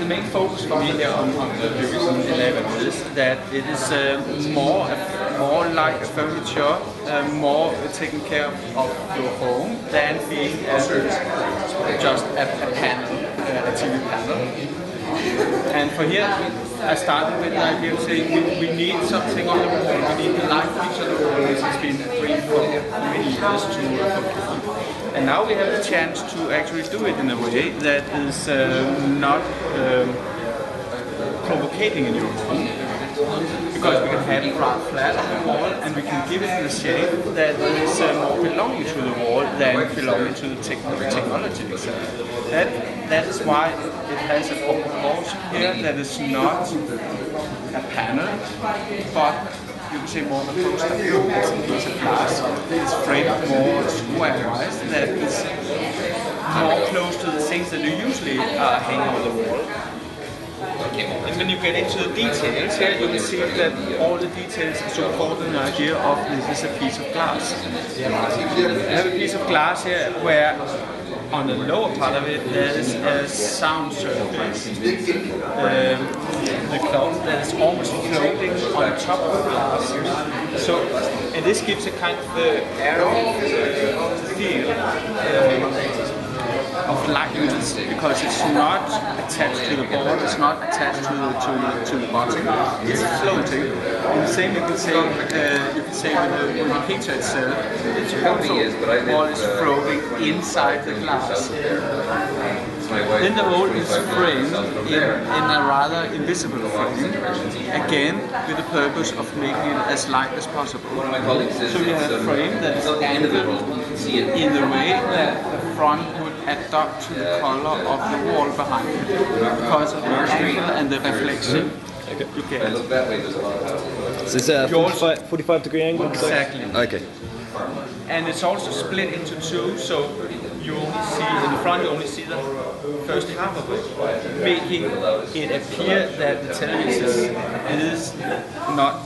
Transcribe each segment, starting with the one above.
main focus for me here on the BeoVision 11 is that it is more like a furniture, more taking care of your home than being just a panel, a TV panel. And for here, I started with the idea of saying we need something on the wall, we need the light feature on the wall, which has been a dream for many years to fulfill. And now we have the chance to actually do it in a way that is not provocating in your home, because we can have it rather flat on the wall and we can give it the shape that is more belonging to the wall than belonging to the technology itself. That is why it has a proportion here that is not a panel, but you can say more of a poster. It's a piece of glass. It's framed more square-wise, that is more close to the things that you usually hang on the wall. And when you get into the details here, you can see that all the details support an idea of this is a piece of glass. You have a piece of glass here where on the lower part of it there is a sound surface, the cloud that is almost floating on top of the glass. So, and this gives a kind of feel of lightness, because it's not attached to the board, it's not attached to the bottom, it's floating. And the same you can say with the picture itself, it's also all is floating inside the glass. Then the whole is framed in a rather invisible frame, again with the purpose of making it as light as possible. So you have a frame that is angled in the way that the front would adapt to the color of the wall behind it, because of the angle and the reflection you get. So it's a 45-degree angle? Exactly. Okay. And it's also split into two, so you only see, in the front you only see the first half of it, making it appear that the television is not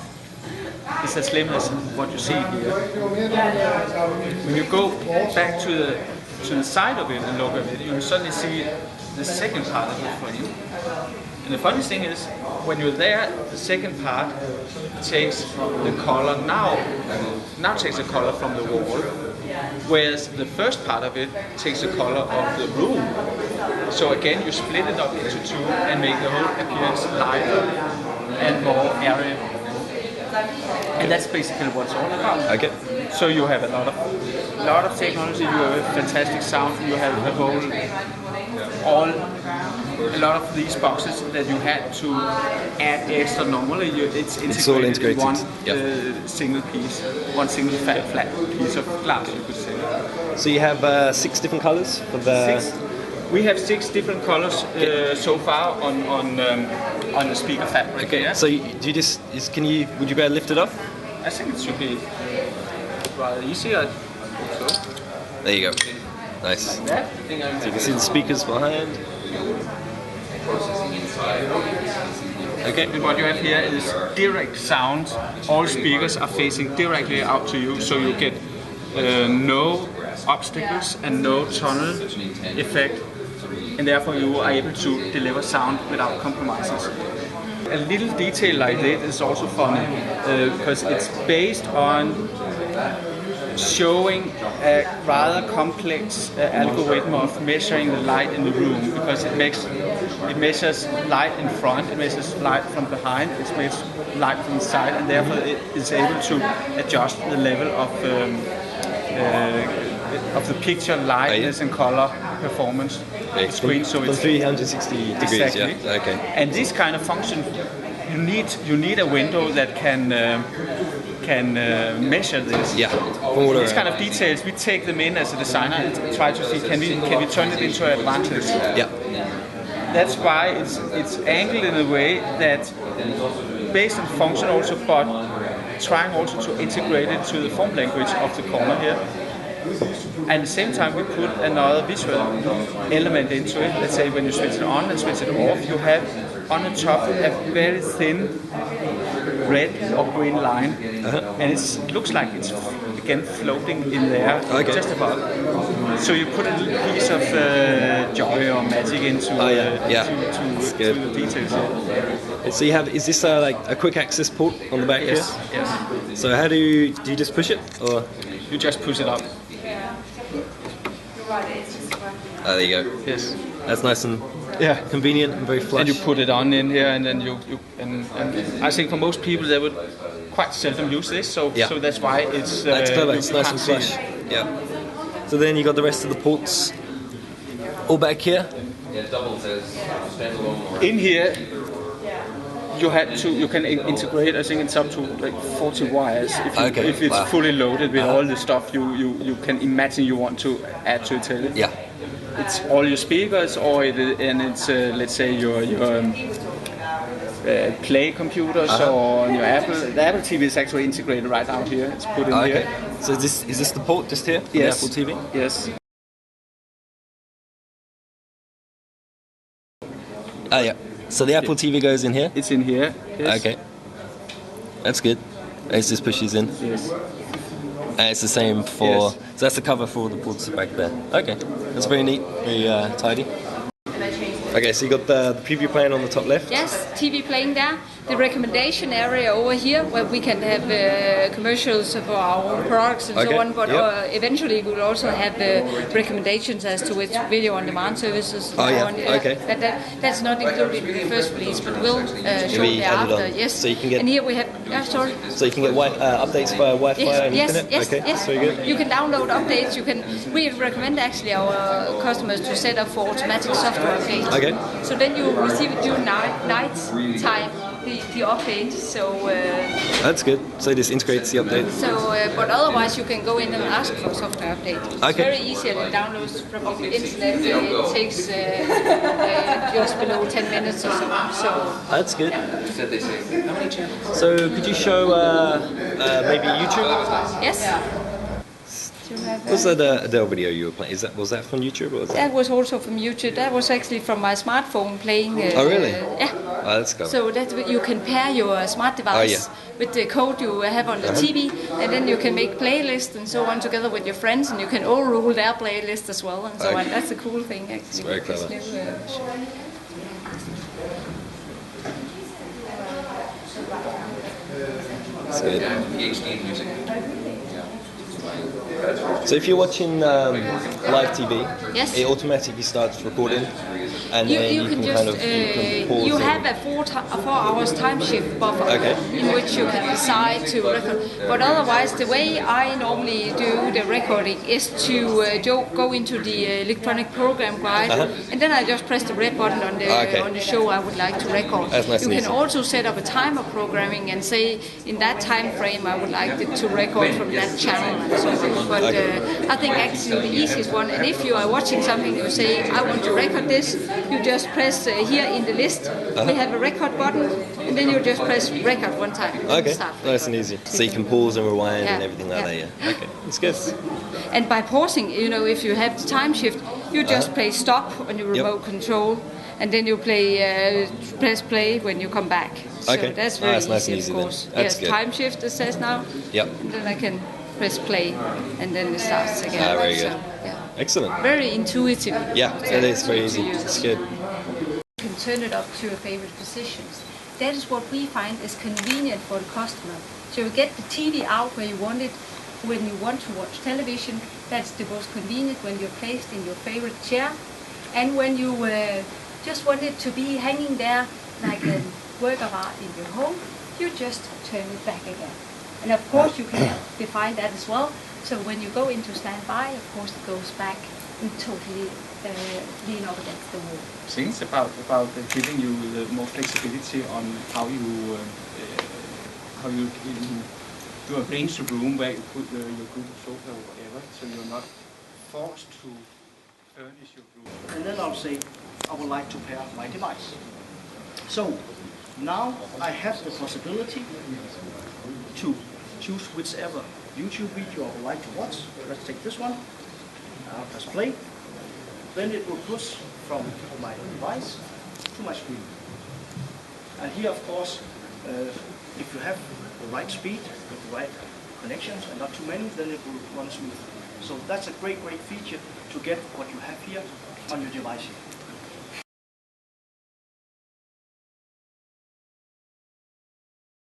as slim as what you see here. When you go back to the side of it and look at it, you will suddenly see the second part of the frame. And the funny thing is, when you're there, the second part takes the color now takes the color from the wall, whereas the first part of it takes the color of the room. So again, you split it up into two and make the whole appearance lighter and more airy. And that's basically what it's all about. Okay. So you have a lot of technology, you have a fantastic sound, you have a lot of these boxes that you had to add extra normally. It's all integrated in one single piece, one single flat piece of glass, you could say. So you have 6 different colors for the... We have 6 different colors so far on the speaker fabric. Okay. Here. So do you just would you be able to lift it up? I think it should be rather easy. I hope so. There you go. Nice. Like that. So you can see the speakers behind. Okay. And what you have here is direct sound. All speakers are facing directly out to you, so you get no obstacles and no tunnel effect, and therefore you are able to deliver sound without compromises. A little detail like that is also funny, because it's based on showing a rather complex algorithm of measuring the light in the room, because it measures light in front, it measures light from behind, it measures light from the side, and therefore it is able to adjust the level of the picture lightness and color performance screen. So it's 360 degrees. Exactly. Yeah. Okay. And this kind of function, you need a window that can measure this. Yeah. These kind of details, we take them in as a designer and try to see can we turn it into an advantage. Yeah. That's why it's angled in a way that, based on function also, but trying also to integrate it to the form language of the corner here. And at the same time we put another visual element into it. Let's say when you switch it on and switch it off, you have on the top a very thin red or green line, and it looks like it's again floating in there, just above. So you put a little piece of joy or magic into to the details. So you have, is this like a quick access port on the back here? Yes. So how do you just push it, or you just push it up? Oh, there you go. Yes. That's nice and convenient and very flush. And you put it on in here, and then and I think for most people they would quite seldom use this, so that's why it's that's clever. It's nice and flush. Yeah. So then you got the rest of the ports all back here. In here, you can integrate. I think it's up to like 40 wires if it's fully loaded with all the stuff you can imagine you want to add to it. Yeah. It's all your speakers, and it's let's say your Play computers or your Apple. The Apple TV is actually integrated right out here. It's put in here. So is this the port just here? Yes. The Apple TV. Yes. Yeah. So the Apple TV goes in here? It's in here. Yes. Okay. That's good. It just pushes in. Yes. And it's the same for... So that's the cover for all the ports back there. Okay. That's very neat. Very tidy. Okay, so you got the preview playing on the top left? Yes, TV playing there. The recommendation area over here, where we can have commercials for our own products and so on, but eventually we will also have recommendations as to which video on demand services and so on. Okay. That's not included in the first release, but we'll shortly after. Yes. So you can get, and here we have, so you can get updates via Wi-Fi and Internet? Yes, okay. yes. Very good. You can download updates. We recommend actually our customers to set up for automatic software updates. Okay. So then you receive it during night time. The update, so that's good. So it just integrates the update. So, but otherwise you can go in and ask for a software update. It's very easy, and it downloads from the internet. It takes just below 10 minutes or so. So that's good. So could you show maybe YouTube? Yes. Was that the video you were playing? Was that from YouTube? Or was that was also from YouTube. That was actually from my smartphone playing. Oh really? Yeah. Oh, that's cool. So that you can pair your smart device with the code you have on the TV, and then you can make playlists and so on together with your friends, and you can overrule their playlist as well and so on. That's a cool thing actually. It's very clever. That's good. So if you're watching live TV, it automatically starts recording, and then you can just pause. You have a 4 hours time shift buffer in which you can decide to record. But otherwise, the way I normally do the recording is to go into the electronic program guide, and then I just press the red button on the show I would like to record. That's nice. You can also set up a timer programming and say in that time frame I would like it to record from that channel and so on. But I think actually the easiest one, and if you are watching something you say I want to record this, you just press here in the list we have a record button, and then you just press record one time. Okay, nice and easy. So you can pause and rewind and everything like that. Yeah. Okay, that's good. And by pausing, if you have the time shift, you just play stop on your remote control, and then you press play when you come back. So that's very easy, nice and easy, of course. That's good. Time shift, it says now. Yep. And then I can press play, and then it starts again. Very good. Excellent. Very intuitive. Yeah, it is very easy. It's good. You can turn it up to your favorite positions. That is what we find is convenient for the customer. So you get the TV out where you want it, when you want to watch television. That's the most convenient when you're placed in your favorite chair. And when you just want it to be hanging there like a work of art in your home, you just turn it back again. And of course you can define that as well. So when you go into standby, of course it goes back and totally lean up against the wall. Things about giving you the more flexibility on how you do arrange the room where you put your group of sofa or whatever, so you're not forced to furnish your room. And then I'll say I would like to pair my device. So now I have the possibility to choose whichever YouTube video I would like to watch. Let's take this one. I'll press play. Then it will push from my device to my screen. And here, of course, If you have the right speed, with the right connections and not too many, then it will run smoothly. So that's a great feature to get what you have here on your device here.